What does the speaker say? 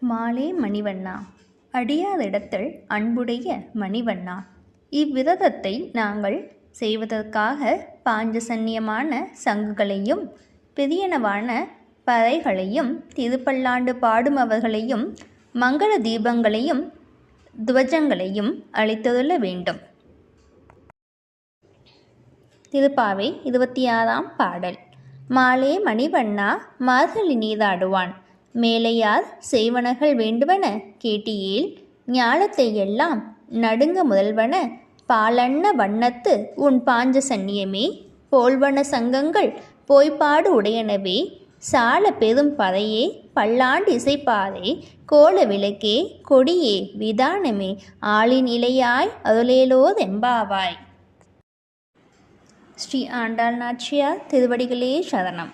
மாலே மணிவண்ணா, அடியாரிடத்தில் அன்புடைய மணிவண்ணா, இவ்விரதத்தை நாங்கள் செய்வதற்காக பாஞ்சசன்யமான சங்குகளையும் பெரியனவான பறைகளையும் திருப்பல்லாண்டு பாடுமவர்களையும் மங்கள தீபங்களையும் துவஜங்களையும் அளித்தருள வேண்டும். திருப்பாவை 26ஆம் பாடல். மாலே மணிவண்ணா மார்கழி நீராடுவான், மேலையார் செய்வனகள் வேண்டுவன கேட்டியேல், ஞாலத்தை எல்லாம் நடுங்க முதல்வன பாலன்ன வண்ணத்து உன் பாஞ்ச சன்னியமே, போல்வன சங்கங்கள் போய்ப்பாடு உடையனவே, சால பெரும் பறையே பல்லாண்டு இசைப்பாரே, கோல விளக்கே கொடியே விதானமே, ஆளின் இலையாய் அருளேலோர் எம்பாவாய். ஸ்ரீ ஆண்டாள் நாச்சியார் திருவடிகளே சரணம்.